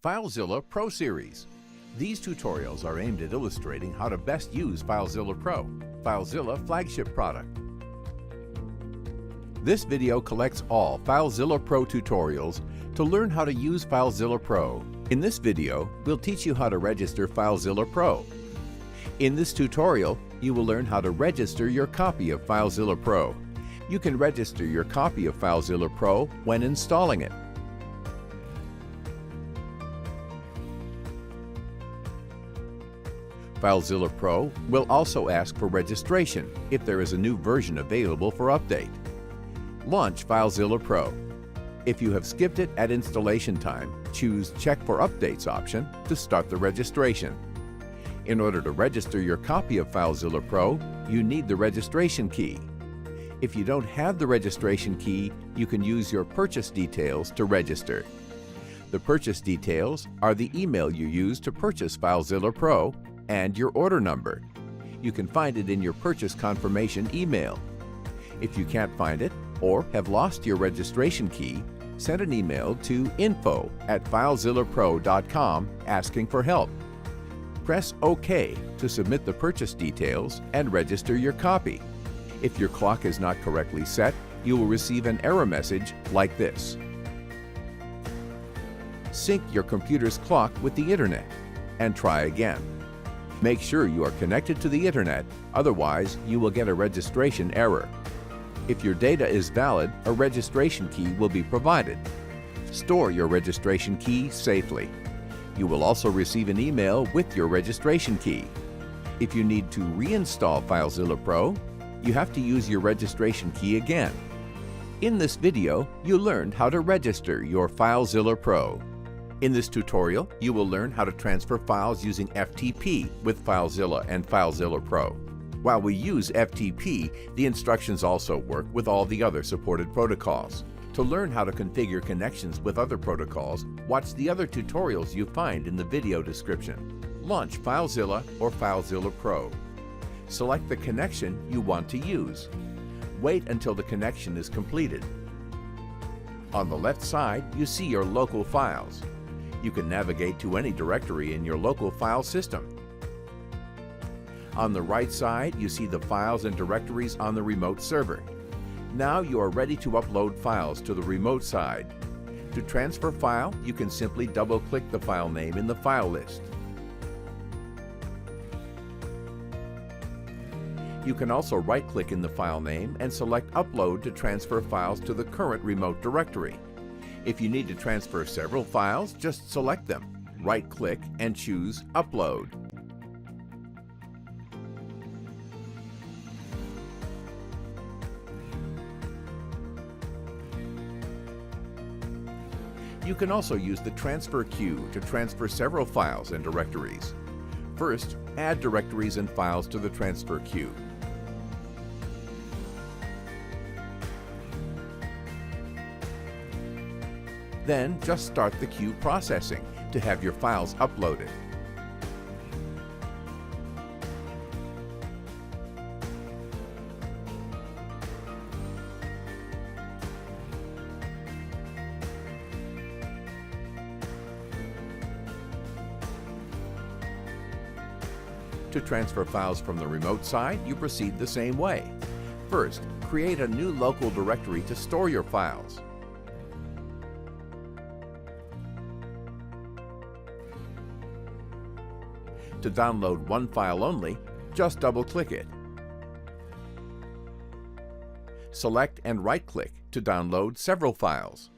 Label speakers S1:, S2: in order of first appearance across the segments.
S1: FileZilla Pro Series. These tutorials are aimed at illustrating how to best use FileZilla Pro, FileZilla flagship product. This video collects all FileZilla Pro tutorials to learn how to use FileZilla Pro. In this video, we'll teach you how to register FileZilla Pro. In this tutorial, you will learn how to register your copy of FileZilla Pro. You can register your copy of FileZilla Pro when installing it. FileZilla Pro will also ask for registration if there is a new version available for update. Launch FileZilla Pro. If you have skipped it at installation time, choose Check for Updates option to start the registration. In order to register your copy of FileZilla Pro, you need the registration key. If you don't have the registration key, you can use your purchase details to register. The purchase details are the email you used to purchase FileZilla Pro and your order number. You can find it in your purchase confirmation email. If you can't find it or have lost your registration key, send an email to info@filezillapro.com asking for help. Press OK to submit the purchase details and register your copy. If your clock is not correctly set, you will receive an error message like this. Sync your computer's clock with the internet and try again. Make sure you are connected to the internet, otherwise you will get a registration error. If your data is valid, a registration key will be provided. Store your registration key safely. You will also receive an email with your registration key. If you need to reinstall FileZilla Pro, you have to use your registration key again. In this video, you learned how to register your FileZilla Pro. In this tutorial, you will learn how to transfer files using FTP with FileZilla and FileZilla Pro. While we use FTP, the instructions also work with all the other supported protocols. To learn how to configure connections with other protocols, watch the other tutorials you find in the video description. Launch FileZilla or FileZilla Pro. Select the connection you want to use. Wait until the connection is completed. On the left side, you see your local files. You can navigate to any directory in your local file system. On the right side, you see the files and directories on the remote server. Now you are ready to upload files to the remote side. To transfer file, you can simply double-click the file name in the file list. You can also right-click in the file name and select Upload to transfer files to the current remote directory. If you need to transfer several files, just select them. Right-click and choose Upload. You can also use the transfer queue to transfer several files and directories. First, add directories and files to the transfer queue. Then, just start the queue processing to have your files uploaded. To transfer files from the remote side, you proceed the same way. First, create a new local directory to store your files. To download one file only, just double-click it. Select and right-click to download several files.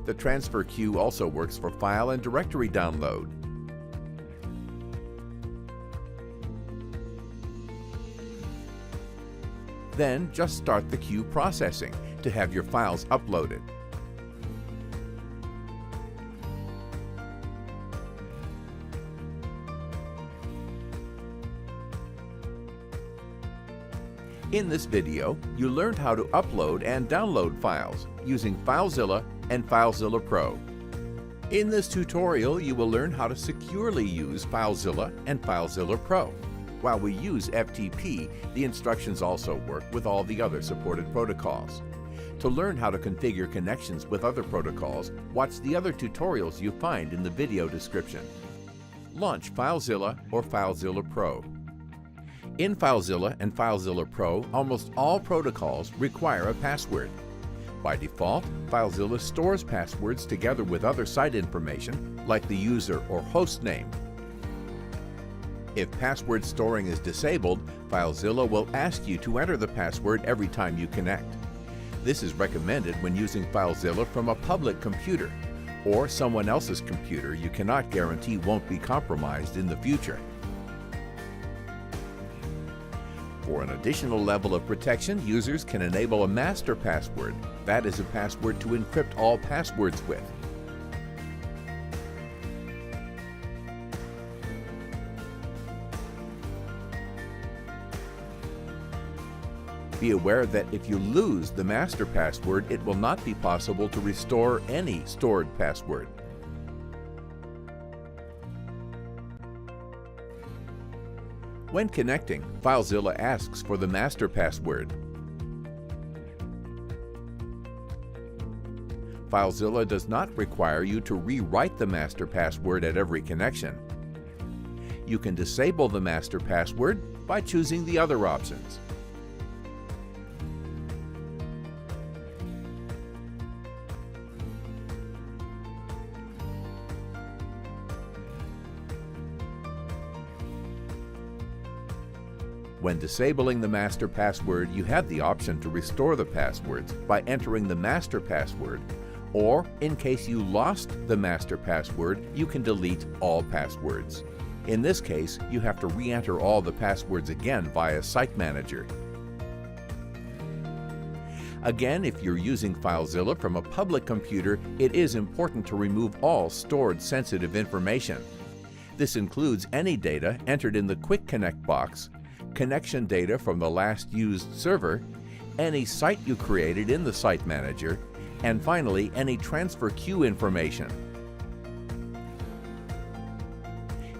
S1: The transfer queue also works for file and directory download. Then just start the queue processing to have your files uploaded. In this video, you learned how to upload and download files using FileZilla and FileZilla Pro. In this tutorial, you will learn how to securely use FileZilla and FileZilla Pro. While we use FTP, the instructions also work with all the other supported protocols. To learn how to configure connections with other protocols, watch the other tutorials you find in the video description. Launch FileZilla or FileZilla Pro. In FileZilla and FileZilla Pro, almost all protocols require a password. By default, FileZilla stores passwords together with other site information, like the user or host name. If password storing is disabled, FileZilla will ask you to enter the password every time you connect. This is recommended when using FileZilla from a public computer or someone else's computer you cannot guarantee won't be compromised in the future. For an additional level of protection, users can enable a master password. That is a password to encrypt all passwords with. Be aware that if you lose the master password, it will not be possible to restore any stored password. When connecting, FileZilla asks for the master password. FileZilla does not require you to rewrite the master password at every connection. You can disable the master password by choosing the other options. When disabling the master password, you have the option to restore the passwords by entering the master password, or in case you lost the master password, you can delete all passwords. In this case, you have to re-enter all the passwords again via Site Manager. Again, if you're using FileZilla from a public computer, it is important to remove all stored sensitive information. This includes any data entered in the Quick Connect box, connection data from the last used server, any site you created in the Site Manager, and finally, any transfer queue information.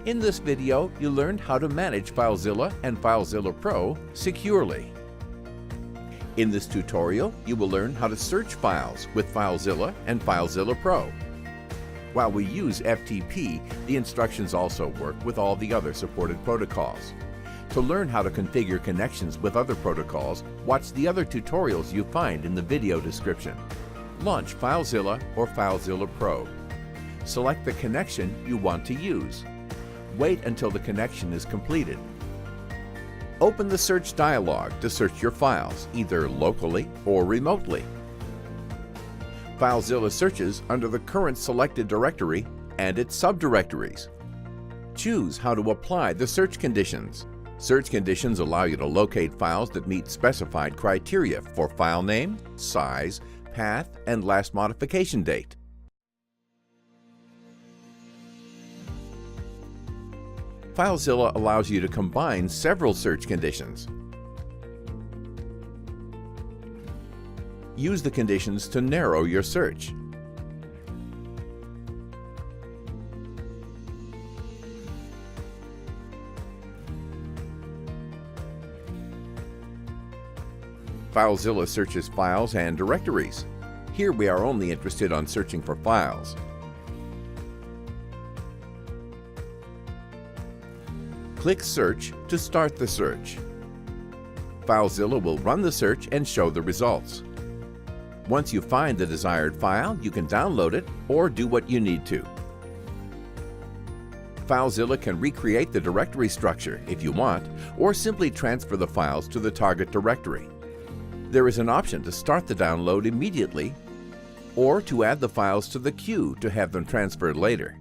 S1: In this video, you learned how to manage FileZilla and FileZilla Pro securely. In this tutorial, you will learn how to search files with FileZilla and FileZilla Pro. While we use FTP, the instructions also work with all the other supported protocols. To learn how to configure connections with other protocols, watch the other tutorials you find in the video description. Launch FileZilla or FileZilla Pro. Select the connection you want to use. Wait until the connection is completed. Open the Search dialog to search your files, either locally or remotely. FileZilla searches under the current selected directory and its subdirectories. Choose how to apply the search conditions. Search conditions allow you to locate files that meet specified criteria for file name, size, path, and last modification date. FileZilla allows you to combine several search conditions. Use the conditions to narrow your search. FileZilla searches files and directories. Here we are only interested on searching for files. Click Search to start the search. FileZilla will run the search and show the results. Once you find the desired file, you can download it or do what you need to. FileZilla can recreate the directory structure if you want, or simply transfer the files to the target directory. There is an option to start the download immediately or to add the files to the queue to have them transferred later.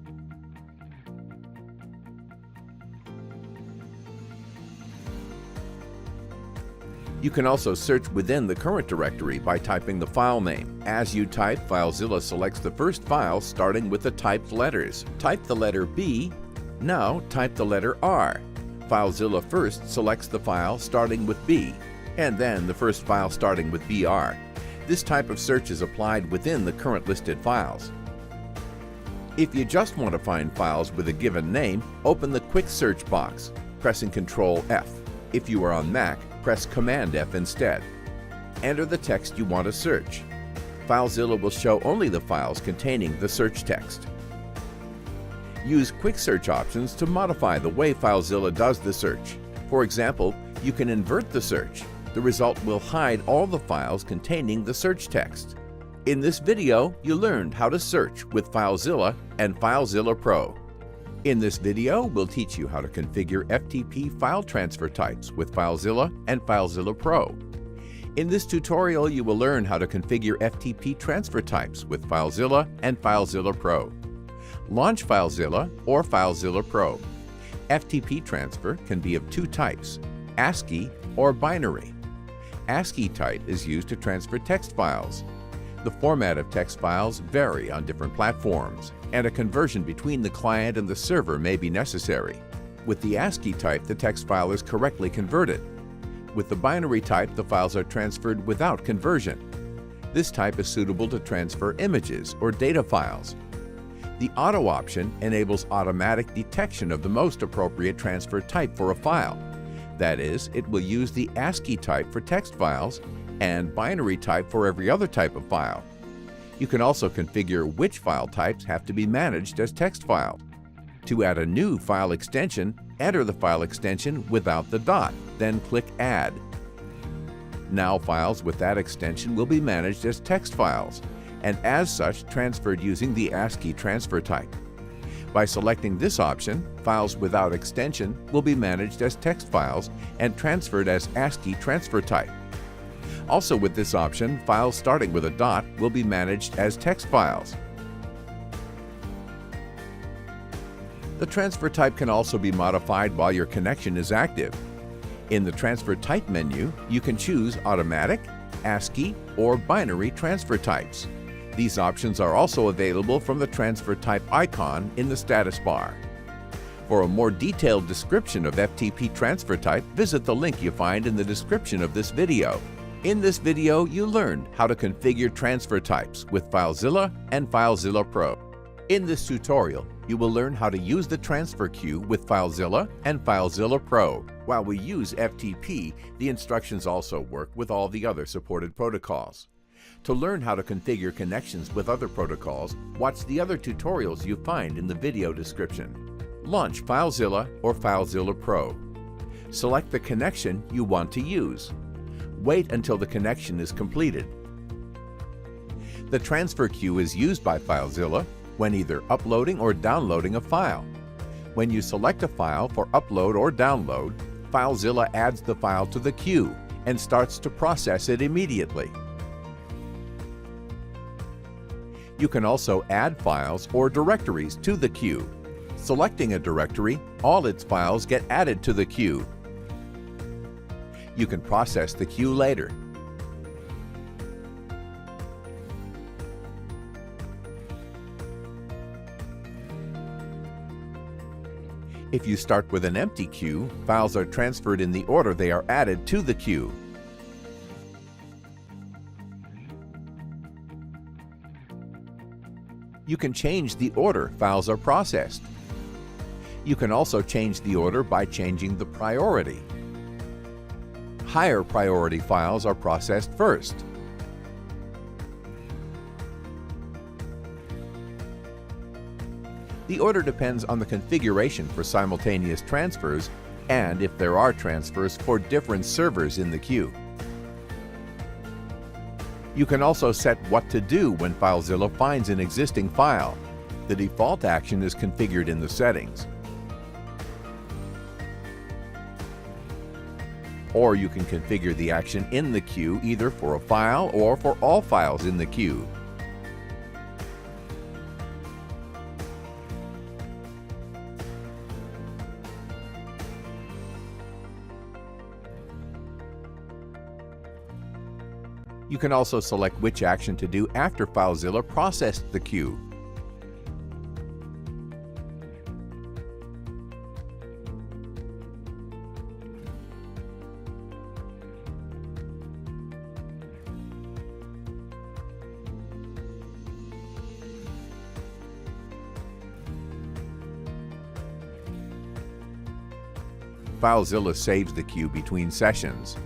S1: You can also search within the current directory by typing the file name. As you type, FileZilla selects the first file starting with the typed letters. Type the letter B, now type the letter R. FileZilla first selects the file starting with B, and then the first file starting with BR. This type of search is applied within the current listed files. If you just want to find files with a given name, open the Quick Search box. pressing Control F. If you are on Mac, press Command F instead. Enter the text you want to search. FileZilla will show only the files containing the search text. Use Quick Search options to modify the way FileZilla does the search. For example, you can invert the search. The result will hide all the files containing the search text. In this video, you learned how to search with FileZilla and FileZilla Pro. In this video, we'll teach you how to configure FTP file transfer types with FileZilla and FileZilla Pro. In this tutorial, you will learn how to configure FTP transfer types with FileZilla and FileZilla Pro. Launch FileZilla or FileZilla Pro. FTP transfer can be of two types, ASCII or binary. ASCII type is used to transfer text files. The format of text files vary on different platforms, and a conversion between the client and the server may be necessary. With the ASCII type, the text file is correctly converted. With the binary type, the files are transferred without conversion. This type is suitable to transfer images or data files. The Auto option enables automatic detection of the most appropriate transfer type for a file. That is, it will use the ASCII type for text files and binary type for every other type of file. You can also configure which file types have to be managed as text files. To add a new file extension, enter the file extension without the dot, then click Add. Now files with that extension will be managed as text files, and as such transferred using the ASCII transfer type. By selecting this option, files without extension will be managed as text files and transferred as ASCII transfer type. Also with this option, files starting with a dot will be managed as text files. The transfer type can also be modified while your connection is active. In the Transfer Type menu, you can choose Automatic, ASCII, or Binary transfer types. These options are also available from the Transfer Type icon in the status bar. For a more detailed description of FTP transfer type, visit the link you find in the description of this video. In this video, you learned how to configure transfer types with FileZilla and FileZilla Pro. In this tutorial, you will learn how to use the transfer queue with FileZilla and FileZilla Pro. While we use FTP, the instructions also work with all the other supported protocols. To learn how to configure connections with other protocols, watch the other tutorials you find in the video description. Launch FileZilla or FileZilla Pro. Select the connection you want to use. Wait until the connection is completed. The transfer queue is used by FileZilla when either uploading or downloading a file. When you select a file for upload or download, FileZilla adds the file to the queue and starts to process it immediately. You can also add files or directories to the queue. Selecting a directory, all its files get added to the queue. You can process the queue later. If you start with an empty queue, files are transferred in the order they are added to the queue. You can change the order files are processed. You can also change the order by changing the priority. Higher priority files are processed first. The order depends on the configuration for simultaneous transfers and if there are transfers for different servers in the queue. You can also set what to do when FileZilla finds an existing file. The default action is configured in the settings. Or you can configure the action in the queue either for a file or for all files in the queue. You can also select which action to do after FileZilla processed the queue. FileZilla saves the queue between sessions.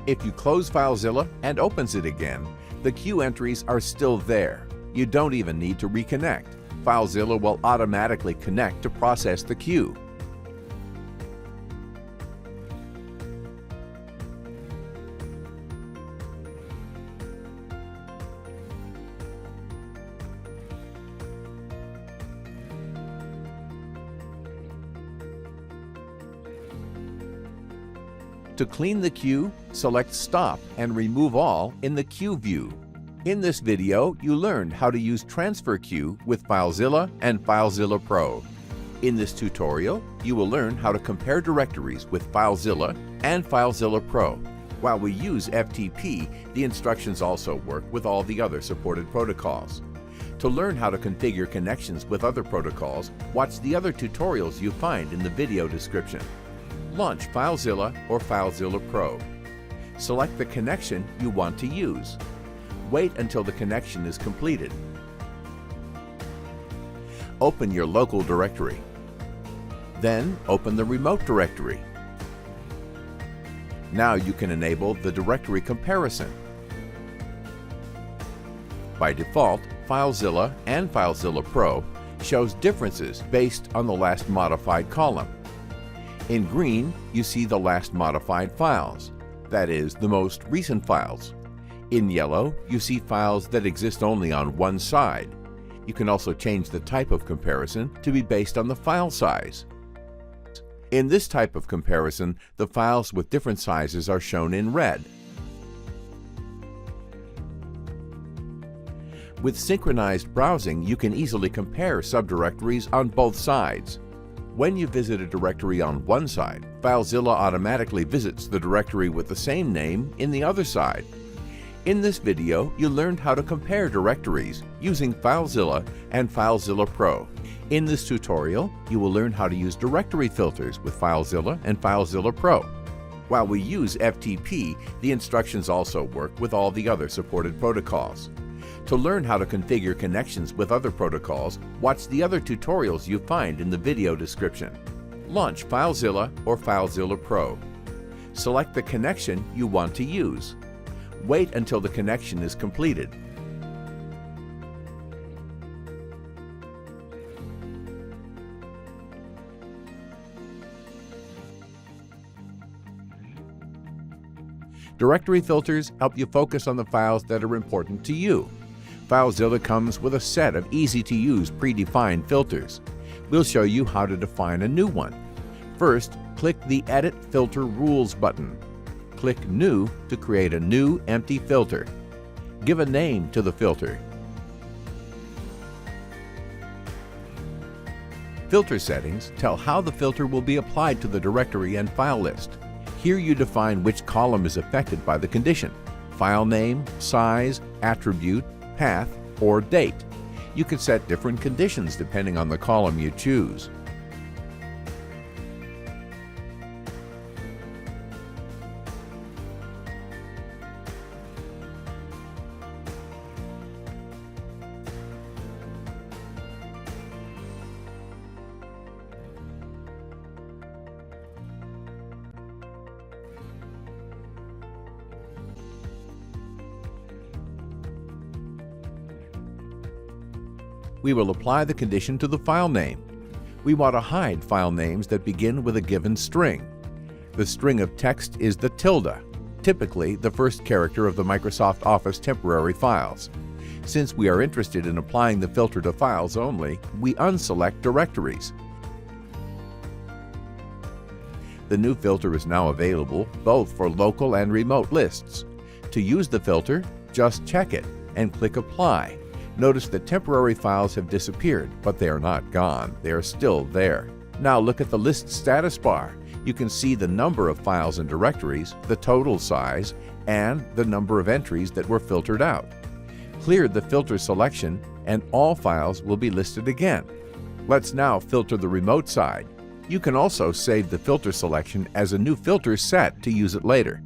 S1: If you close FileZilla and opens it again, the queue entries are still there. You don't even need to reconnect. FileZilla will automatically connect to process the queue. To clean the queue, select Stop and Remove All in the Queue view. In this video, you learned how to use Transfer Queue with FileZilla and FileZilla Pro. In this tutorial, you will learn how to compare directories with FileZilla and FileZilla Pro. While we use FTP, the instructions also work with all the other supported protocols. To learn how to configure connections with other protocols, watch the other tutorials you find in the video description. Launch FileZilla or FileZilla Pro. Select the connection you want to use. Wait until the connection is completed. Open your local directory. Then open the remote directory. Now you can enable the directory comparison. By default, FileZilla and FileZilla Pro shows differences based on the last modified column. In green, you see the last modified files, that is, the most recent files. In yellow, you see files that exist only on one side. You can also change the type of comparison to be based on the file size. In this type of comparison, the files with different sizes are shown in red. With synchronized browsing, you can easily compare subdirectories on both sides. When you visit a directory on one side, FileZilla automatically visits the directory with the same name in the other side. In this video, you learned how to compare directories using FileZilla and FileZilla Pro. In this tutorial, you will learn how to use directory filters with FileZilla and FileZilla Pro. While we use FTP, the instructions also work with all the other supported protocols. To learn how to configure connections with other protocols, watch the other tutorials you find in the video description. Launch FileZilla or FileZilla Pro. Select the connection you want to use. Wait until the connection is completed. Directory filters help you focus on the files that are important to you. FileZilla comes with a set of easy-to-use predefined filters. We'll show you how to define a new one. First, click the Edit Filter Rules button. Click New to create a new empty filter. Give a name to the filter. Filter settings tell how the filter will be applied to the directory and file list. Here you define which column is affected by the condition: file name, size, attribute, path, or date. You can set different conditions depending on the column you choose. We will apply the condition to the file name. We want to hide file names that begin with a given string. The string of text is the tilde, typically the first character of the Microsoft Office temporary files. Since we are interested in applying the filter to files only, we unselect directories. The new filter is now available both for local and remote lists. To use the filter, just check it and click Apply. Notice that temporary files have disappeared, but they are not gone. They are still there. Now look at the list status bar. You can see the number of files and directories, the total size, and the number of entries that were filtered out. Clear the filter selection and all files will be listed again. Let's now filter the remote side. You can also save the filter selection as a new filter set to use it later.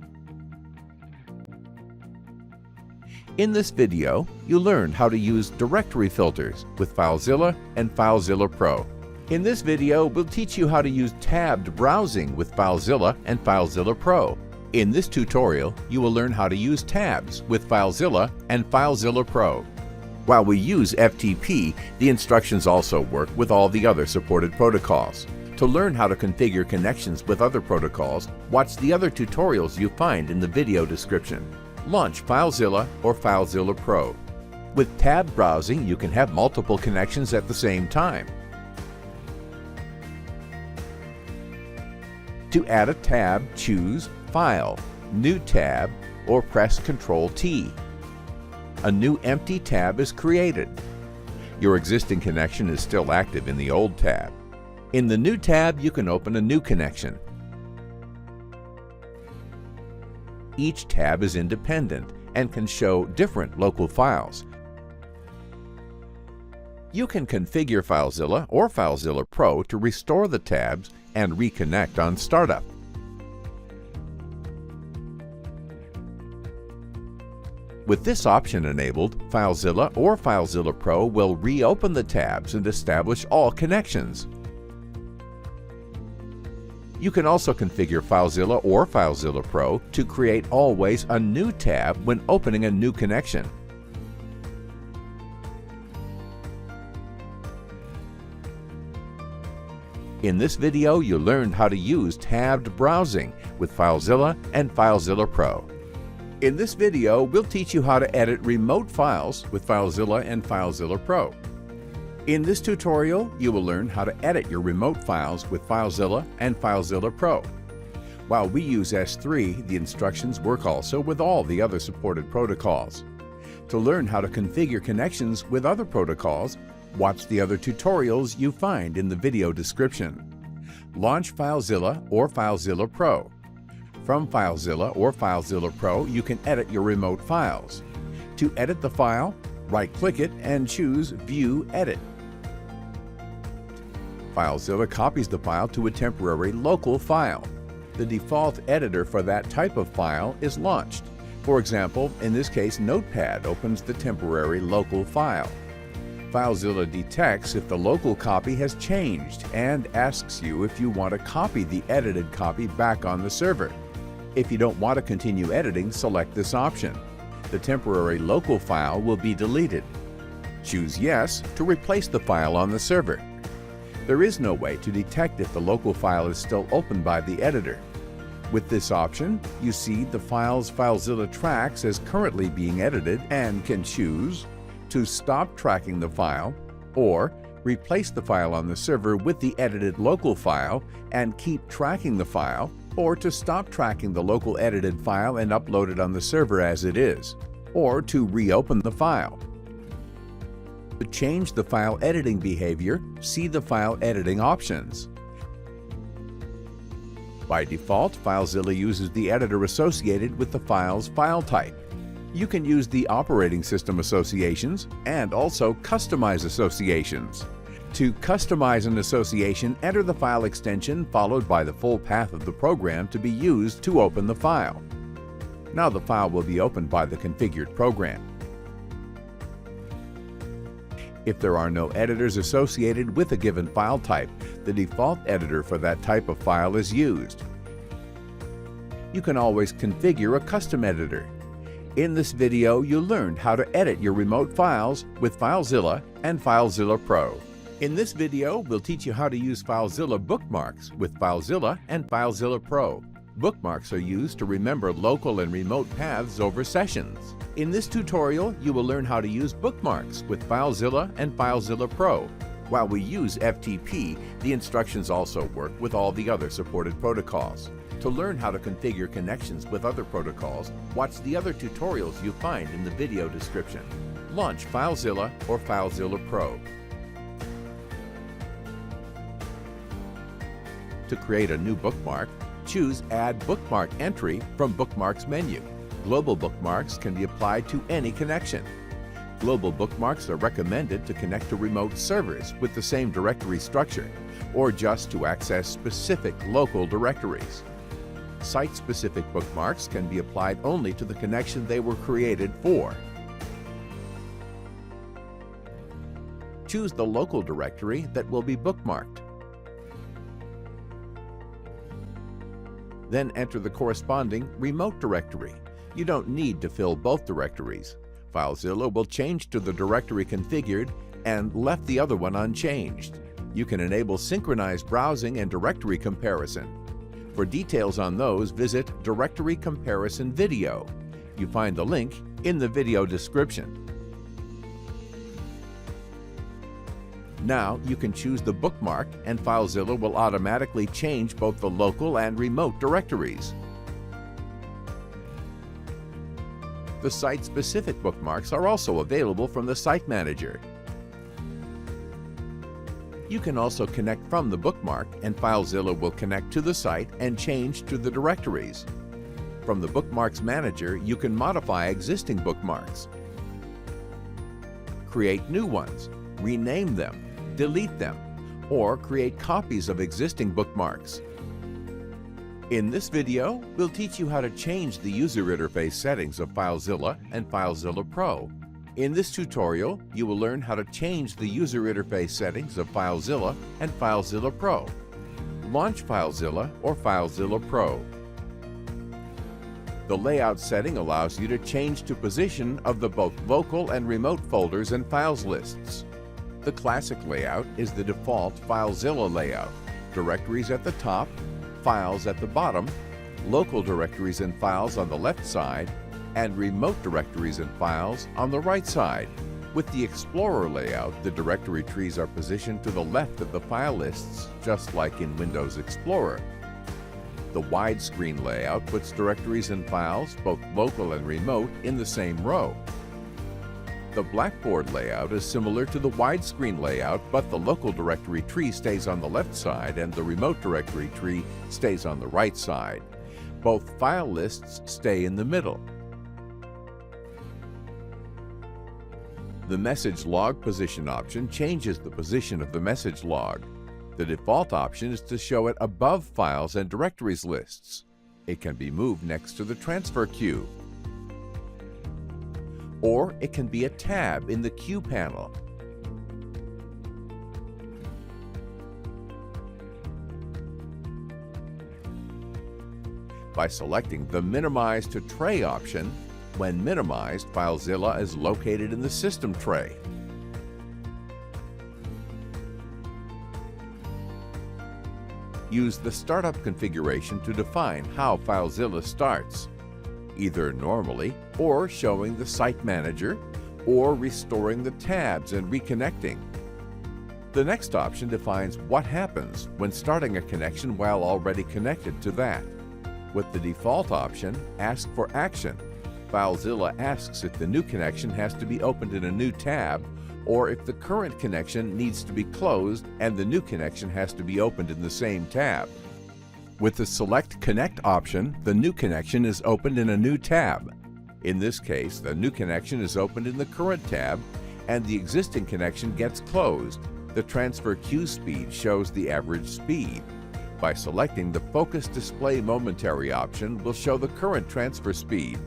S1: In this video, you learned how to use directory filters with FileZilla and FileZilla Pro. In this video, we'll teach you how to use tabbed browsing with FileZilla and FileZilla Pro. In this tutorial, you will learn how to use tabs with FileZilla and FileZilla Pro. While we use FTP, the instructions also work with all the other supported protocols. To learn how to configure connections with other protocols, watch the other tutorials you find in the video description. Launch FileZilla or FileZilla Pro. With tabbed browsing, you can have multiple connections at the same time. To add a tab, choose File, New Tab, or press Ctrl-T. A new empty tab is created. Your existing connection is still active in the old tab. In the new tab, you can open a new connection. Each tab is independent and can show different local files. You can configure FileZilla or FileZilla Pro to restore the tabs and reconnect on startup. With this option enabled, FileZilla or FileZilla Pro will reopen the tabs and establish all connections. You can also configure FileZilla or FileZilla Pro to create always a new tab when opening a new connection. In this video, you learned how to use tabbed browsing with FileZilla and FileZilla Pro. In this video, we'll teach you how to edit remote files with FileZilla and FileZilla Pro. In this tutorial, you will learn how to edit your remote files with FileZilla and FileZilla Pro. While we use S3, the instructions work also with all the other supported protocols. To learn how to configure connections with other protocols, watch the other tutorials you find in the video description. Launch FileZilla or FileZilla Pro. From FileZilla or FileZilla Pro, you can edit your remote files. To edit the file, right-click it and choose View Edit. FileZilla copies the file to a temporary local file. The default editor for that type of file is launched. For example, in this case, Notepad opens the temporary local file. FileZilla detects if the local copy has changed and asks you if you want to copy the edited copy back on the server. If you don't want to continue editing, select this option. The temporary local file will be deleted. Choose Yes to replace the file on the server. There is no way to detect if the local file is still open by the editor. With this option, you see the files FileZilla tracks as currently being edited and can choose to stop tracking the file or replace the file on the server with the edited local file and keep tracking the file, or to stop tracking the local edited file and upload it on the server as it is, or to reopen the file. To change the file editing behavior, see the file editing options. By default, FileZilla uses the editor associated with the file's file type. You can use the operating system associations and also customize associations. To customize an association, enter the file extension followed by the full path of the program to be used to open the file. Now the file will be opened by the configured program. If there are no editors associated with a given file type, the default editor for that type of file is used. You can always configure a custom editor. In this video, you learned how to edit your remote files with FileZilla and FileZilla Pro. In this video, we'll teach you how to use FileZilla Bookmarks with FileZilla and FileZilla Pro. Bookmarks are used to remember local and remote paths over sessions. In this tutorial, you will learn how to use bookmarks with FileZilla and FileZilla Pro. While we use FTP, the instructions also work with all the other supported protocols. To learn how to configure connections with other protocols, watch the other tutorials you find in the video description. Launch FileZilla or FileZilla Pro. To create a new bookmark, choose Add Bookmark Entry from Bookmarks menu. Global bookmarks can be applied to any connection. Global bookmarks are recommended to connect to remote servers with the same directory structure, or just to access specific local directories. Site-specific bookmarks can be applied only to the connection they were created for. choose the local directory that will be bookmarked. Then enter the corresponding remote directory. You don't need to fill both directories. FileZilla will change to the directory configured and left the other one unchanged. You can enable synchronized browsing and directory comparison. For details on those, visit Directory Comparison Video. You find the link in the video description. Now you can choose the bookmark and FileZilla will automatically change both the local and remote directories. The site-specific bookmarks are also available from the Site Manager. You can also connect from the bookmark and FileZilla will connect to the site and change to the directories. From the Bookmarks Manager, you can modify existing bookmarks, create new ones, rename them, delete them, or create copies of existing bookmarks. In this video, we'll teach you how to change the user interface settings of FileZilla and FileZilla Pro. In this tutorial, you will learn how to change the user interface settings of FileZilla and FileZilla Pro. Launch FileZilla or FileZilla Pro. The layout setting allows you to change to position of the both local and remote folders and files lists. The classic layout is the default FileZilla layout. Directories at the top, files at the bottom, local directories and files on the left side, and remote directories and files on the right side. With the Explorer layout, the directory trees are positioned to the left of the file lists, just like in Windows Explorer. The widescreen layout puts directories and files, both local and remote, in the same row. The Blackboard layout is similar to the widescreen layout, but the local directory tree stays on the left side and the remote directory tree stays on the right side. Both file lists stay in the middle. The message log position option changes the position of the message log. The default option is to show it above files and directories lists. It can be moved next to the transfer queue. Or it can be a tab in the queue panel. By selecting the Minimize to Tray option, when minimized, FileZilla is located in the system tray. Use the Startup configuration to define how FileZilla starts, either normally or showing the Site Manager or restoring the tabs and reconnecting. The next option defines what happens when starting a connection while already connected to that. With the default option, Ask for Action, FileZilla asks if the new connection has to be opened in a new tab or if the current connection needs to be closed and the new connection has to be opened in the same tab. With the Select Connect option, the new connection is opened in a new tab. In this case, the new connection is opened in the current tab and the existing connection gets closed. The transfer queue speed shows the average speed. By selecting the Focus Display Momentary option will show the current transfer speed.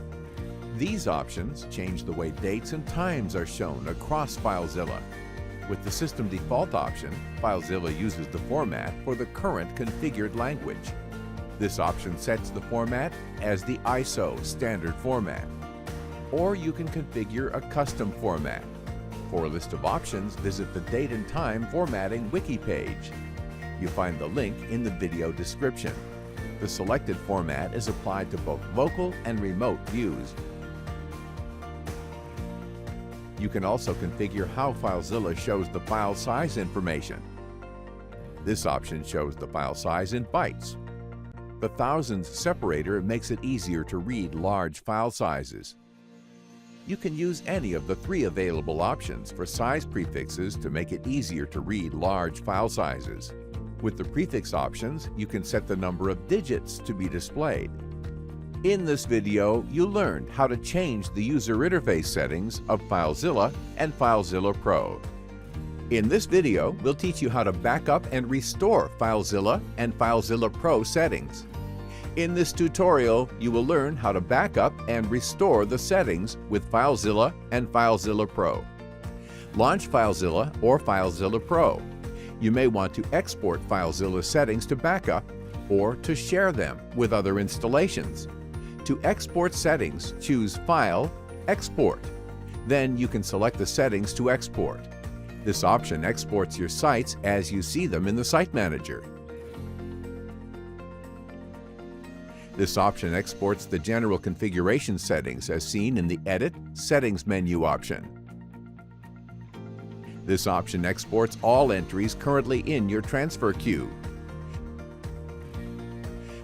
S1: These options change the way dates and times are shown across FileZilla. With the System Default option, FileZilla uses the format for the current configured language. This option sets the format as the ISO standard format. Or you can configure a custom format. For a list of options, visit the Date and Time Formatting wiki page. You find the link in the video description. The selected format is applied to both local and remote views. You can also configure how FileZilla shows the file size information. This option shows the file size in bytes. The thousands separator makes it easier to read large file sizes. You can use any of the 3 available options for size prefixes to make it easier to read large file sizes. With the prefix options, you can set the number of digits to be displayed. In this video, you learned how to change the user interface settings of FileZilla and FileZilla Pro. In this video, we'll teach you how to back up and restore FileZilla and FileZilla Pro settings. In this tutorial, you will learn how to back up and restore the settings with FileZilla and FileZilla Pro. Launch FileZilla or FileZilla Pro. You may want to export FileZilla settings to backup or to share them with other installations. To export settings, choose File, Export. Then you can select the settings to export. This option exports your sites as you see them in the Site Manager. This option exports the general configuration settings as seen in the Edit Settings menu option. This option exports all entries currently in your transfer queue.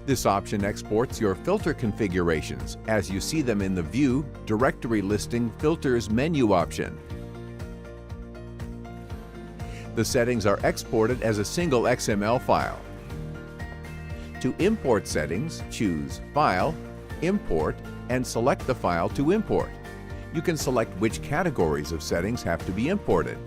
S1: This option exports your filter configurations as you see them in the View Directory Listing Filters menu option. The settings are exported as a single XML file. To import settings, choose File, Import, and select the file to import. You can select which categories of settings have to be imported.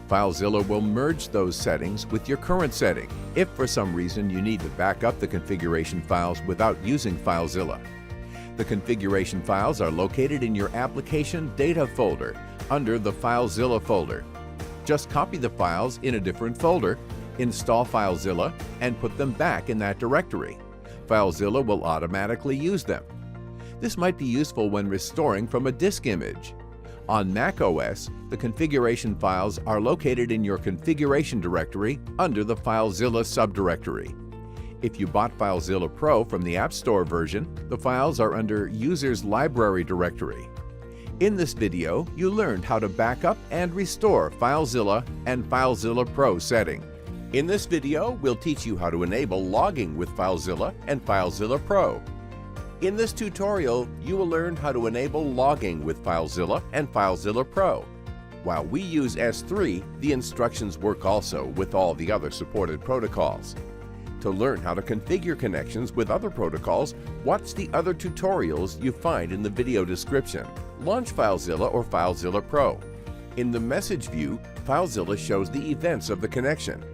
S1: FileZilla will merge those settings with your current setting if for some reason you need to back up the configuration files without using FileZilla. The configuration files are located in your Application Data folder under the FileZilla folder. Just copy the files in a different folder, install FileZilla, and put them back in that directory. FileZilla will automatically use them. This might be useful when restoring from a disk image. On Mac OS, the configuration files are located in your configuration directory under the FileZilla subdirectory. If you bought FileZilla Pro from the App Store version, the files are under Users Library directory. In this video, you learned how to back up and restore FileZilla and FileZilla Pro setting. In this video, we'll teach you how to enable logging with FileZilla and FileZilla Pro. In this tutorial, you will learn how to enable logging with FileZilla and FileZilla Pro. While we use S3, the instructions work also with all the other supported protocols. To learn how to configure connections with other protocols, watch the other tutorials you find in the video description. Launch FileZilla or FileZilla Pro. In the message view, FileZilla shows the events of the connection.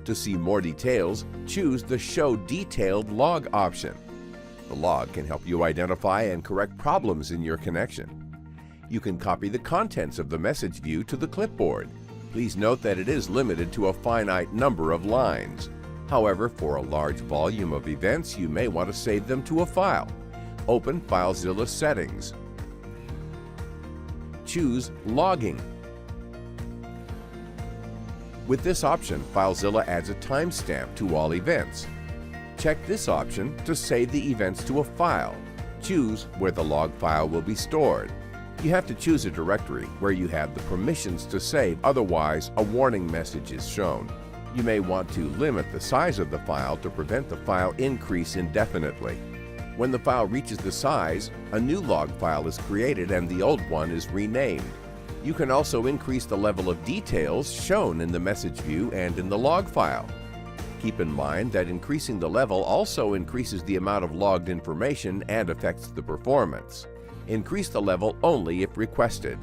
S1: To see more details, choose the Show Detailed Log option. The log can help you identify and correct problems in your connection. You can copy the contents of the message view to the clipboard. Please note that it is limited to a finite number of lines. However, for a large volume of events, you may want to save them to a file. Open FileZilla Settings. Choose Logging. With this option, FileZilla adds a timestamp to all events. Check this option to save the events to a file. Choose where the log file will be stored. You have to choose a directory where you have the permissions to save, otherwise a warning message is shown. You may want to limit the size of the file to prevent the file increase indefinitely. When the file reaches the size, a new log file is created and the old one is renamed. You can also increase the level of details shown in the message view and in the log file. Keep in mind that increasing the level also increases the amount of logged information and affects the performance. Increase the level only if requested.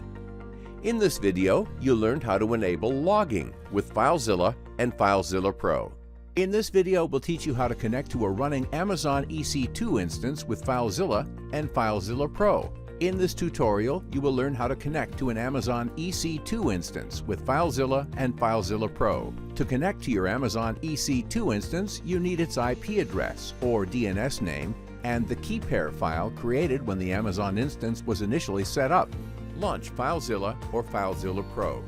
S1: In this video, you learned how to enable logging with FileZilla and FileZilla Pro. In this video, we'll teach you how to connect to a running Amazon EC2 instance with FileZilla and FileZilla Pro. In this tutorial, you will learn how to connect to an Amazon EC2 instance with FileZilla and FileZilla Pro. To connect to your Amazon EC2 instance, you need its IP address or DNS name and the key pair file created when the Amazon instance was initially set up. Launch FileZilla or FileZilla Pro.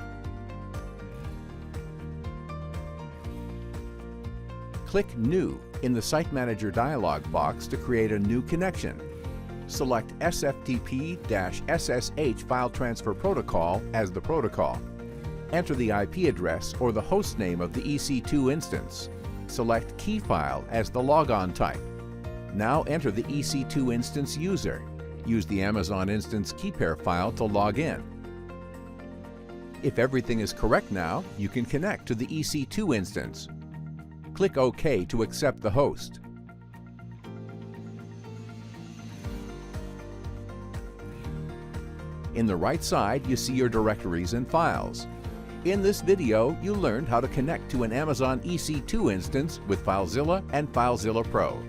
S1: Click New in the Site Manager dialog box to create a new connection. Select SFTP-SSH File Transfer Protocol as the protocol. Enter the IP address or the host name of the EC2 instance. Select Key File as the logon type. Now enter the EC2 instance user. Use the Amazon instance key pair file to log in. If everything is correct now, you can connect to the EC2 instance. Click OK to accept the host. In the right side, you see your directories and files. In this video, you learned how to connect to an Amazon EC2 instance with FileZilla and FileZilla Pro.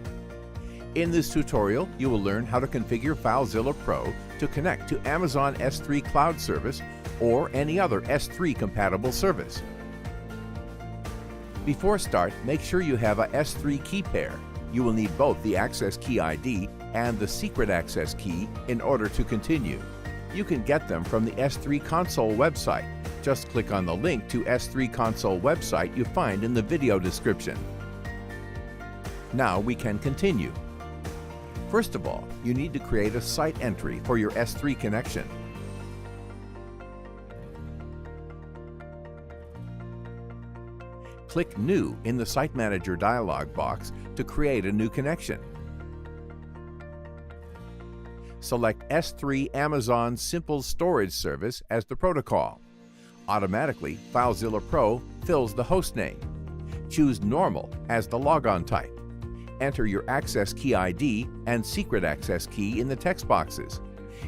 S1: In this tutorial, you will learn how to configure FileZilla Pro to connect to Amazon S3 Cloud Service or any other S3 compatible service. Before start, make sure you have a S3 key pair. You will need both the access key ID and the secret access key in order to continue. You can get them from the S3 Console website. Just click on the link to S3 Console website you find in the video description. Now we can continue. First of all, you need to create a site entry for your S3 connection. Click New in the Site Manager dialog box to create a new connection. Select S3 Amazon Simple Storage Service as the protocol. Automatically, FileZilla Pro fills the hostname. Choose Normal as the logon type. Enter your access key ID and secret access key in the text boxes.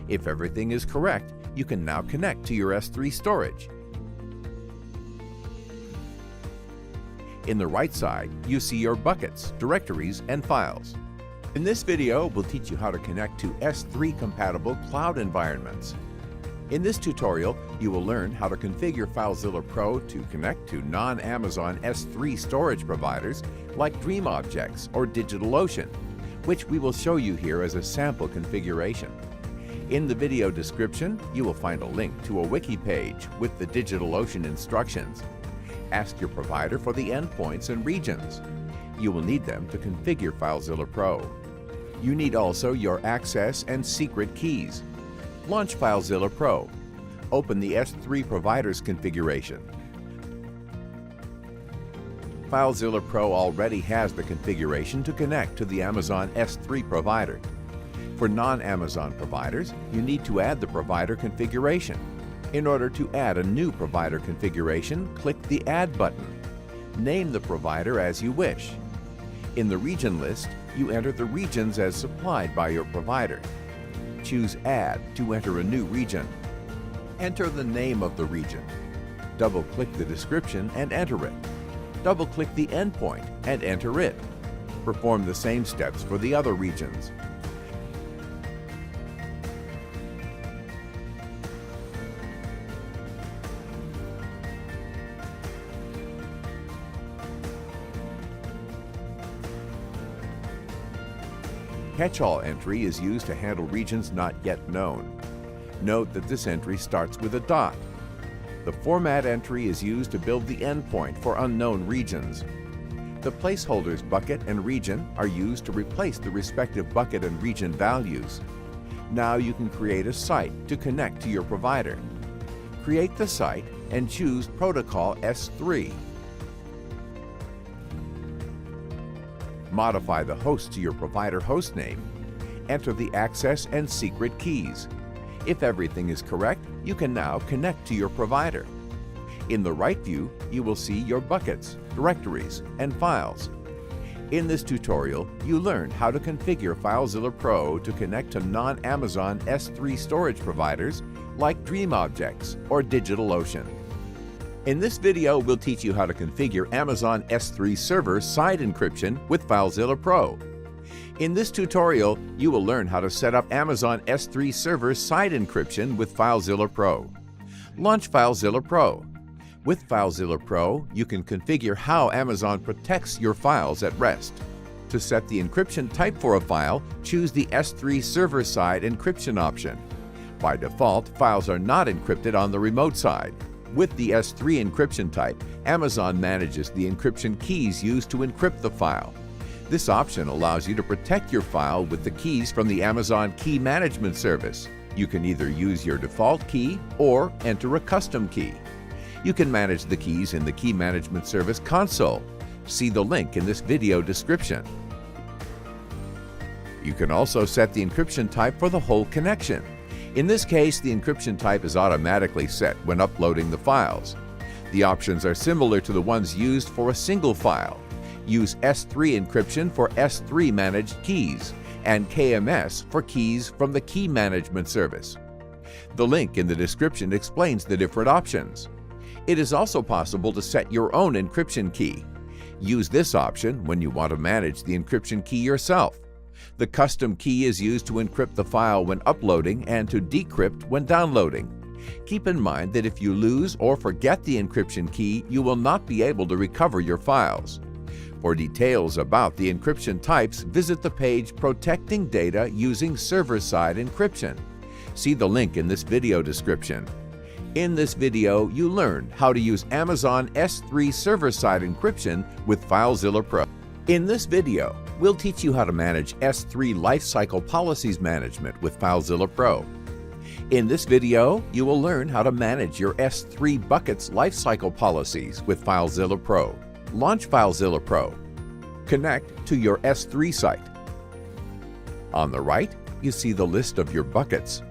S1: If everything is correct, you can now connect to your S3 storage. In the right side, you see your buckets, directories, and files. In this video, we'll teach you how to connect to S3 compatible cloud environments. In this tutorial, you will learn how to configure FileZilla Pro to connect to non-Amazon S3 storage providers like DreamObjects or DigitalOcean, which we will show you here as a sample configuration. In the video description, you will find a link to a wiki page with the DigitalOcean instructions. Ask your provider for the endpoints and regions. You will need them to configure FileZilla Pro. You need also your access and secret keys. Launch FileZilla Pro. Open the S3 Providers configuration. FileZilla Pro already has the configuration to connect to the Amazon S3 provider. For non-Amazon providers, you need to add the provider configuration. In order to add a new provider configuration, click the Add button. Name the provider as you wish. In the region list, you enter the regions as supplied by your provider. Choose Add to enter a new region. Enter the name of the region. Double-click the description and enter it. Double-click the endpoint and enter it. Perform the same steps for the other regions. Catch-all entry is used to handle regions not yet known. Note that this entry starts with a dot. The format entry is used to build the endpoint for unknown regions. The placeholders bucket and region are used to replace the respective bucket and region values. Now you can create a site to connect to your provider. Create the site and choose Protocol S3. Modify the host to your provider hostname. Enter the access and secret keys. If everything is correct, you can now connect to your provider. In the right view, you will see your buckets, directories, and files. In this tutorial, you learned how to configure FileZilla Pro to connect to non-Amazon S3 storage providers like DreamObjects or DigitalOcean. In this video, we'll teach you how to configure Amazon S3 Server side encryption with FileZilla Pro. In this tutorial, you will learn how to set up Amazon S3 Server side encryption with FileZilla Pro. Launch FileZilla Pro. With FileZilla Pro, you can configure how Amazon protects your files at rest. To set the encryption type for a file, choose the S3 Server side encryption option. By default, files are not encrypted on the remote side. With the S3 encryption type, Amazon manages the encryption keys used to encrypt the file. This option allows you to protect your file with the keys from the Amazon Key Management Service. You can either use your default key or enter a custom key. You can manage the keys in the Key Management Service console. See the link in this video description. You can also set the encryption type for the whole connection. In this case, the encryption type is automatically set when uploading the files. The options are similar to the ones used for a single file. Use S3 encryption for S3 managed keys and KMS for keys from the Key Management Service. The link in the description explains the different options. It is also possible to set your own encryption key. Use this option when you want to manage the encryption key yourself. The custom key is used to encrypt the file when uploading and to decrypt when downloading. Keep in mind that if you lose or forget the encryption key, you will not be able to recover your files. For details about the encryption types, visit the page Protecting Data Using Server-Side Encryption. See the link in this video description. In this video, you learned how to use Amazon S3 server-side encryption with FileZilla Pro. In this video, we'll teach you how to manage S3 Lifecycle Policies Management with FileZilla Pro. In this video, you will learn how to manage your S3 buckets lifecycle policies with FileZilla Pro. Launch FileZilla Pro. Connect to your S3 site. On the right, you see the list of your buckets.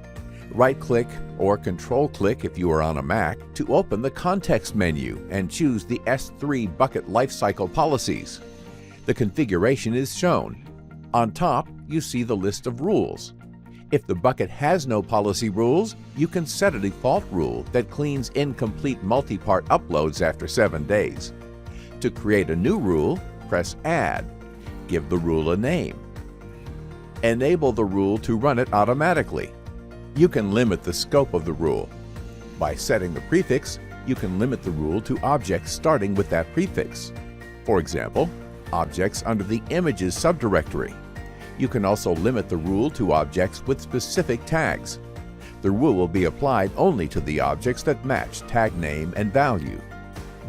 S1: Right-click or Control-click if you are on a Mac to open the context menu and choose the S3 bucket lifecycle policies. The configuration is shown. On top, you see the list of rules. If the bucket has no policy rules, you can set a default rule that cleans incomplete multi-part uploads after 7 days. To create a new rule, press Add. Give the rule a name. Enable the rule to run it automatically. You can limit the scope of the rule. By setting the prefix, you can limit the rule to objects starting with that prefix. For example, objects under the Images subdirectory. You can also limit the rule to objects with specific tags. The rule will be applied only to the objects that match tag name and value.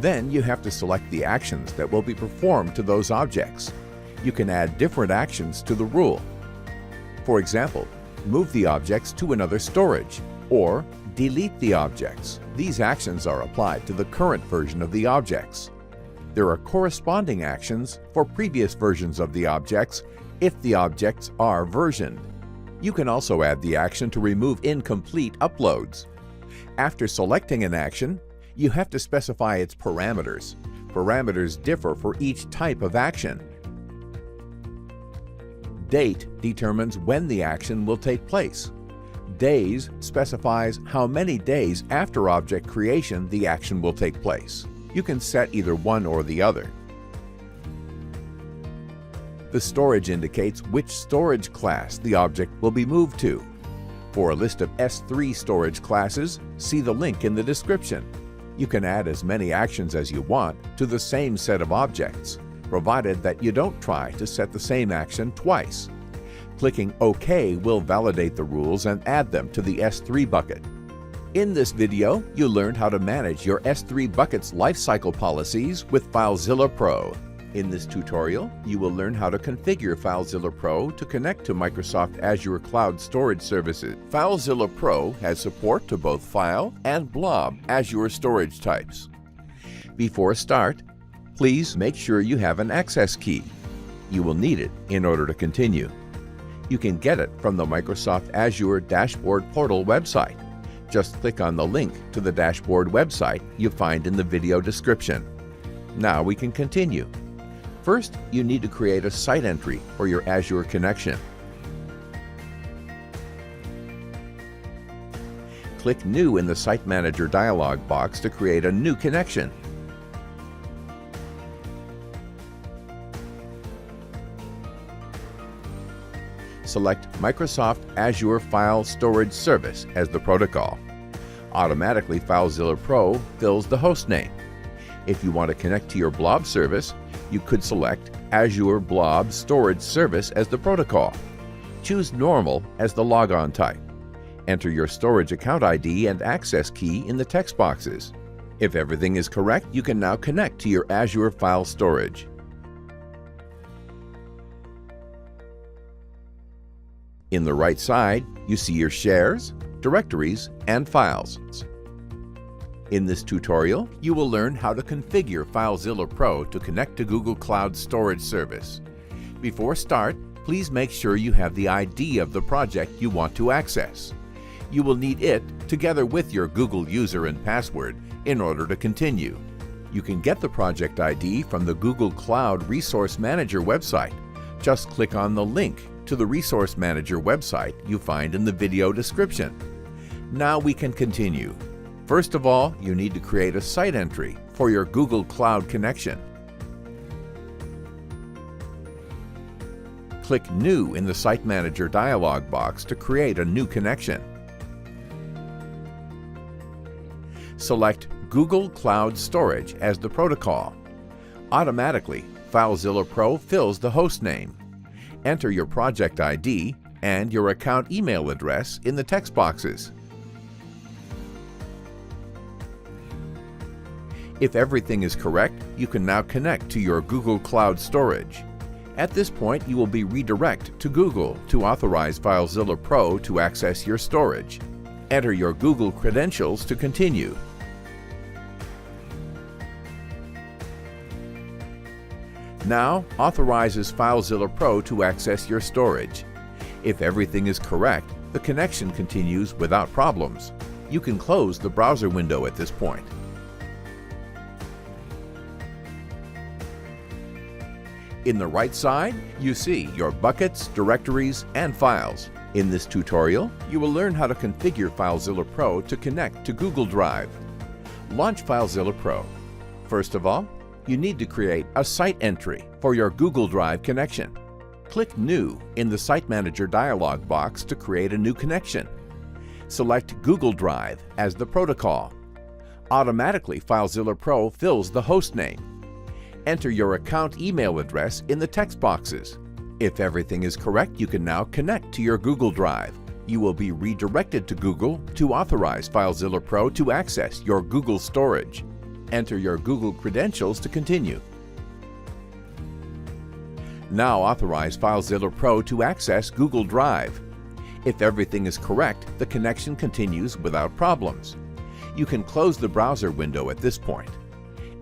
S1: Then you have to select the actions that will be performed to those objects. You can add different actions to the rule. For example, move the objects to another storage, or delete the objects. These actions are applied to the current version of the objects. There are corresponding actions for previous versions of the objects if the objects are versioned. You can also add the action to remove incomplete uploads. After selecting an action, you have to specify its parameters. Parameters differ for each type of action. Date determines when the action will take place. Days specifies how many days after object creation the action will take place. You can set either one or the other. The storage indicates which storage class the object will be moved to. For a list of S3 storage classes, see the link in the description. You can add as many actions as you want to the same set of objects, provided that you don't try to set the same action twice. Clicking OK will validate the rules and add them to the S3 bucket. In this video, you learned how to manage your S3 buckets lifecycle policies with FileZilla Pro. In this tutorial, you will learn how to configure FileZilla Pro to connect to Microsoft Azure Cloud Storage Services. FileZilla Pro has support to both file and blob Azure storage types. Before start, please make sure you have an access key. You will need it in order to continue. You can get it from the Microsoft Azure Dashboard Portal website. Just click on the link to the dashboard website you find in the video description. Now we can continue. First, you need to create a site entry for your Azure connection. Click New in the Site Manager dialog box to create a new connection. Select Microsoft Azure File Storage Service as the protocol. Automatically, FileZilla Pro fills the hostname. If you want to connect to your blob service, you could select Azure Blob Storage Service as the protocol. Choose Normal as the logon type. Enter your storage account ID and access key in the text boxes. If everything is correct, you can now connect to your Azure file storage. In the right side, you see your shares, directories, and files. In this tutorial, you will learn how to configure FileZilla Pro to connect to Google Cloud Storage Service. Before start, please make sure you have the ID of the project you want to access. You will need it together with your Google user and password in order to continue. You can get the project ID from the Google Cloud Resource Manager website. Just click on the link to the Resource Manager website you find in the video description. Now we can continue. First of all, you need to create a site entry for your Google Cloud connection. Click New in the Site Manager dialog box to create a new connection. Select Google Cloud Storage as the protocol. Automatically, FileZilla Pro fills the host name. Enter your project ID and your account email address in the text boxes. If everything is correct, you can now connect to your Google Cloud Storage. At this point, you will be redirected to Google to authorize FileZilla Pro to access your storage. Enter your Google credentials to continue. Now, authorizes FileZilla Pro to access your storage. If everything is correct, the connection continues without problems. You can close the browser window at this point. In the right side, you see your buckets, directories, and files. In this tutorial, you will learn how to configure FileZilla Pro to connect to Google Drive. Launch FileZilla Pro. First of all, you need to create a site entry for your Google Drive connection. Click New in the Site Manager dialog box to create a new connection. Select Google Drive as the protocol. Automatically, FileZilla Pro fills the host name. Enter your account email address in the text boxes. If everything is correct, you can now connect to your Google Drive. You will be redirected to Google to authorize FileZilla Pro to access your Google storage. Enter your Google credentials to continue. Now authorize FileZilla Pro to access Google Drive. If everything is correct, the connection continues without problems. You can close the browser window at this point.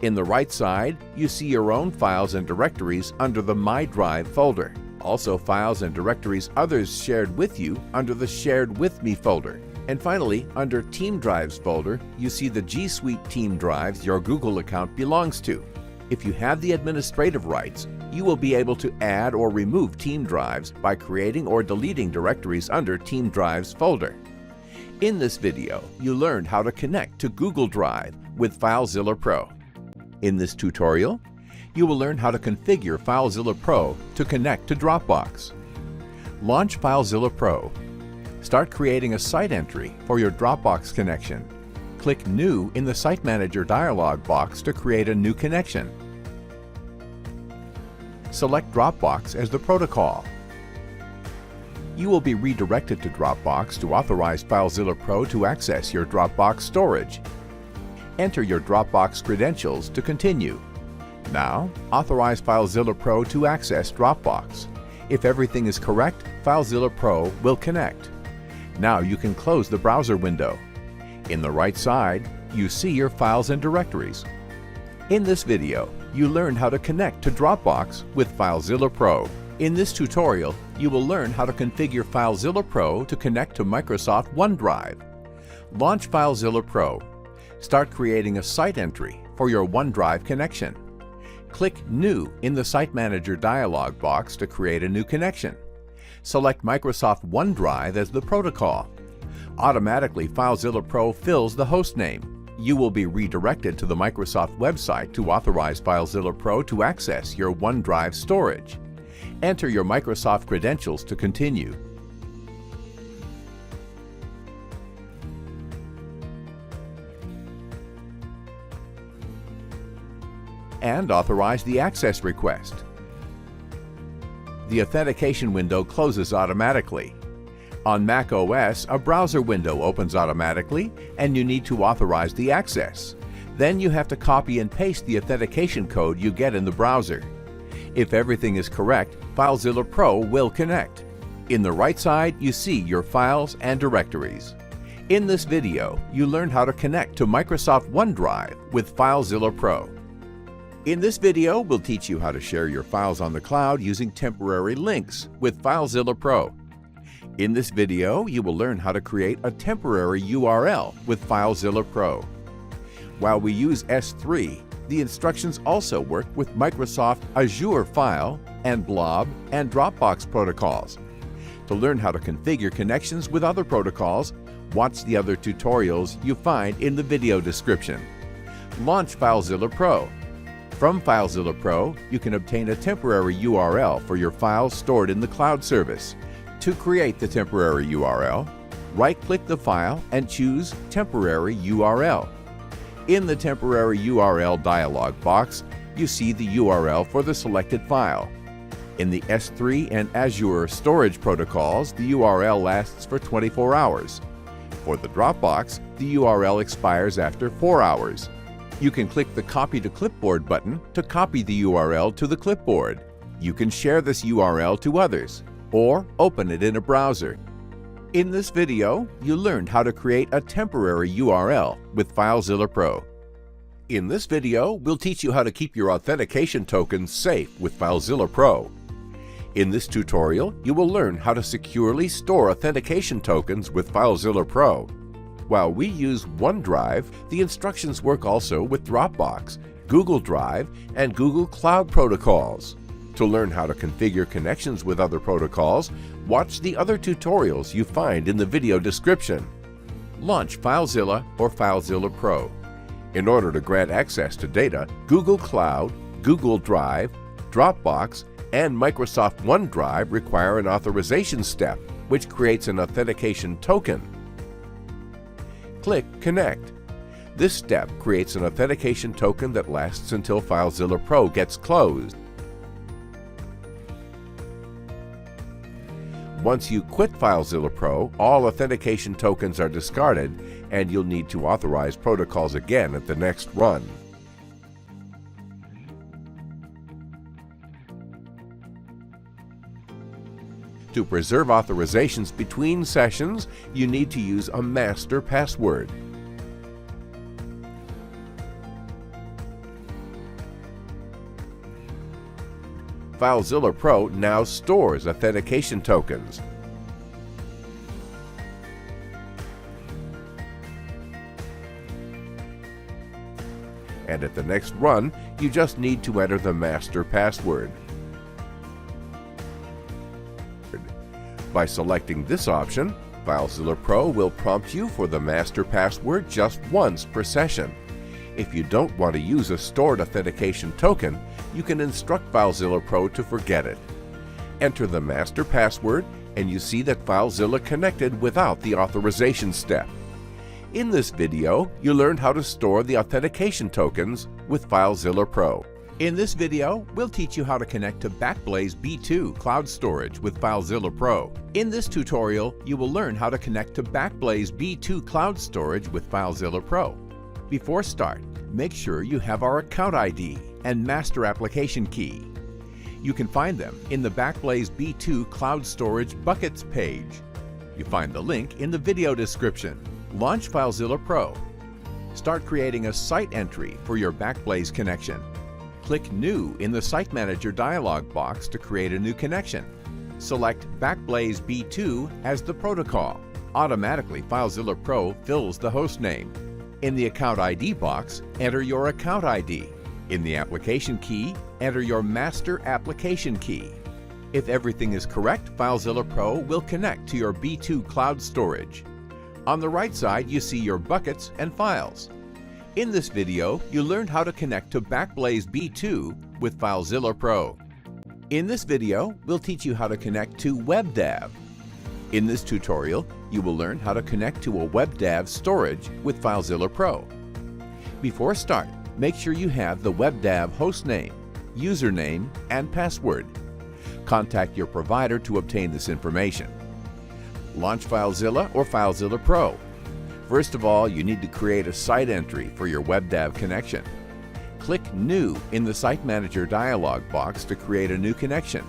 S1: In the right side, you see your own files and directories under the My Drive folder. Also, files and directories others shared with you under the Shared With Me folder. And finally, under Team Drives folder, you see the G Suite team drives your Google account belongs to. If you have the administrative rights, you will be able to add or remove team drives by creating or deleting directories under Team Drives folder. In this video, you learned how to connect to Google Drive with FileZilla Pro. In this tutorial, you will learn how to configure FileZilla Pro to connect to Dropbox. Launch FileZilla Pro. Start creating a site entry for your Dropbox connection. Click New in the Site Manager dialog box to create a new connection. Select Dropbox as the protocol. You will be redirected to Dropbox to authorize FileZilla Pro to access your Dropbox storage. Enter your Dropbox credentials to continue. Now, authorize FileZilla Pro to access Dropbox. If everything is correct, FileZilla Pro will connect. Now you can close the browser window. In the right side, you see your files and directories. In this video, you learned how to connect to Dropbox with FileZilla Pro. In this tutorial, you will learn how to configure FileZilla Pro to connect to Microsoft OneDrive. Launch FileZilla Pro. Start creating a site entry for your OneDrive connection. Click New in the Site Manager dialog box to create a new connection. Select Microsoft OneDrive as the protocol. Automatically, FileZilla Pro fills the host name. You will be redirected to the Microsoft website to authorize FileZilla Pro to access your OneDrive storage. Enter your Microsoft credentials to continue. And authorize the access request. The authentication window closes automatically. On Mac OS, a browser window opens automatically and you need to authorize the access. Then you have to copy and paste the authentication code you get in the browser. If everything is correct, FileZilla Pro will connect. In the right side, you see your files and directories. In this video, you learned how to connect to Microsoft OneDrive with FileZilla Pro. In this video, we'll teach you how to share your files on the cloud using temporary links with FileZilla Pro. In this video, you will learn how to create a temporary URL with FileZilla Pro. While we use S3, the instructions also work with Microsoft Azure File and Blob and Dropbox protocols. To learn how to configure connections with other protocols, watch the other tutorials you find in the video description. Launch FileZilla Pro. From FileZilla Pro, you can obtain a temporary URL for your files stored in the cloud service. To create the temporary URL, right-click the file and choose Temporary URL. In the temporary URL dialog box, you see the URL for the selected file. In the S3 and Azure storage protocols, the URL lasts for 24 hours. For the Dropbox, the URL expires after 4 hours. You can click the Copy to Clipboard button to copy the URL to the clipboard. You can share this URL to others, or open it in a browser. In this video, you learned how to create a temporary URL with FileZilla Pro. In this video, we'll teach you how to keep your authentication tokens safe with FileZilla Pro. In this tutorial, you will learn how to securely store authentication tokens with FileZilla Pro. While we use OneDrive, the instructions work also with Dropbox, Google Drive, and Google Cloud protocols. To learn how to configure connections with other protocols, watch the other tutorials you find in the video description. Launch FileZilla or FileZilla Pro. In order to grant access to data, Google Cloud, Google Drive, Dropbox, and Microsoft OneDrive require an authorization step, which creates an authentication token. Click Connect. This step creates an authentication token that lasts until FileZilla Pro gets closed. Once you quit FileZilla Pro, all authentication tokens are discarded, and you'll need to authorize protocols again at the next run. To preserve authorizations between sessions, you need to use a master password. FileZilla Pro now stores authentication tokens. And at the next run, you just need to enter the master password. By selecting this option, FileZilla Pro will prompt you for the master password just once per session. If you don't want to use a stored authentication token, you can instruct FileZilla Pro to forget it. Enter the master password, and you see that FileZilla connected without the authorization step. In this video, you learned how to store the authentication tokens with FileZilla Pro. In this video, we'll teach you how to connect to BackBlaze B2 cloud storage with FileZilla Pro. In this tutorial, you will learn how to connect to BackBlaze B2 cloud storage with FileZilla Pro. Before start, make sure you have our account ID and master application key. You can find them in the BackBlaze B2 cloud storage buckets page. You find the link in the video description. Launch FileZilla Pro. Start creating a site entry for your BackBlaze connection. Click New in the Site Manager dialog box to create a new connection. Select BackBlaze B2 as the protocol. Automatically, FileZilla Pro fills the host name. In the Account ID box, enter your account ID. In the application key, enter your master application key. If everything is correct, FileZilla Pro will connect to your B2 cloud storage. On the right side, you see your buckets and files. In this video, you learned how to connect to BackBlaze B2 with FileZilla Pro. In this video, we'll teach you how to connect to WebDAV. In this tutorial, you will learn how to connect to a WebDAV storage with FileZilla Pro. Before start, make sure you have the WebDAV hostname, username, and password. Contact your provider to obtain this information. Launch FileZilla or FileZilla Pro. First of all, you need to create a site entry for your WebDAV connection. Click New in the Site Manager dialog box to create a new connection.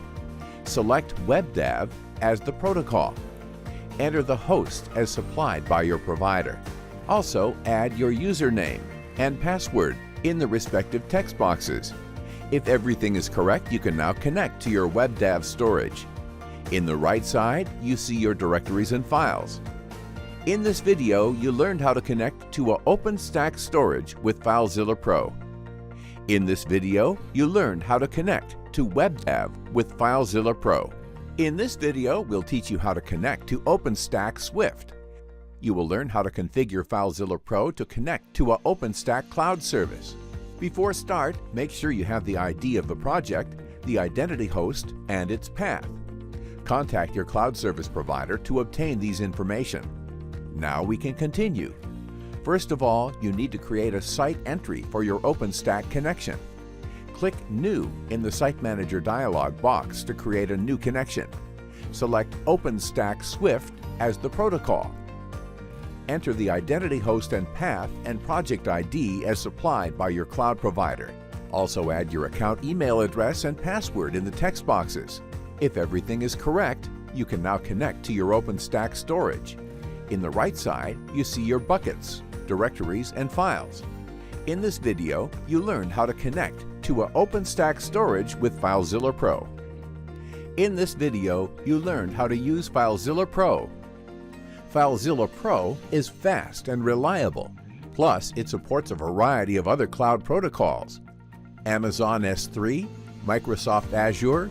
S1: Select WebDAV as the protocol. Enter the host as supplied by your provider. Also, add your username and password in the respective text boxes. If everything is correct, you can now connect to your WebDAV storage. In the right side, you see your directories and files. In this video, you learned how to connect to an OpenStack storage with FileZilla Pro. In this video, you learned how to connect to WebDAV with FileZilla Pro. In this video, we'll teach you how to connect to OpenStack Swift. You will learn how to configure FileZilla Pro to connect to an OpenStack cloud service. Before start, make sure you have the ID of the project, the identity host, and its path. Contact your cloud service provider to obtain these information. Now we can continue. First of all, you need to create a site entry for your OpenStack connection. Click New in the Site Manager dialog box to create a new connection. Select OpenStack Swift as the protocol. Enter the identity host and path and project ID as supplied by your cloud provider. Also add your account email address and password in the text boxes. If everything is correct, you can now connect to your OpenStack storage. In the right side, you see your buckets, directories, and files. In this video, you learned how to connect to an OpenStack storage with FileZilla Pro. In this video, you learned how to use FileZilla Pro. FileZilla Pro is fast and reliable. Plus, it supports a variety of other cloud protocols: Amazon S3, Microsoft Azure,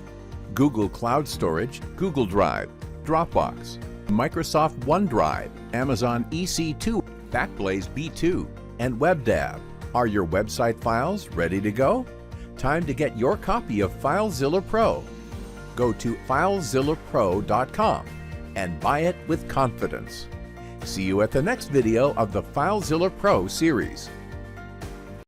S1: Google Cloud Storage, Google Drive, Dropbox, Microsoft OneDrive, Amazon EC2, BackBlaze B2, and WebDAV. Are your website files ready to go? Time to get your copy of FileZilla Pro. Go to FileZillaPro.com and buy it with confidence. See you at the next video of the FileZilla Pro series.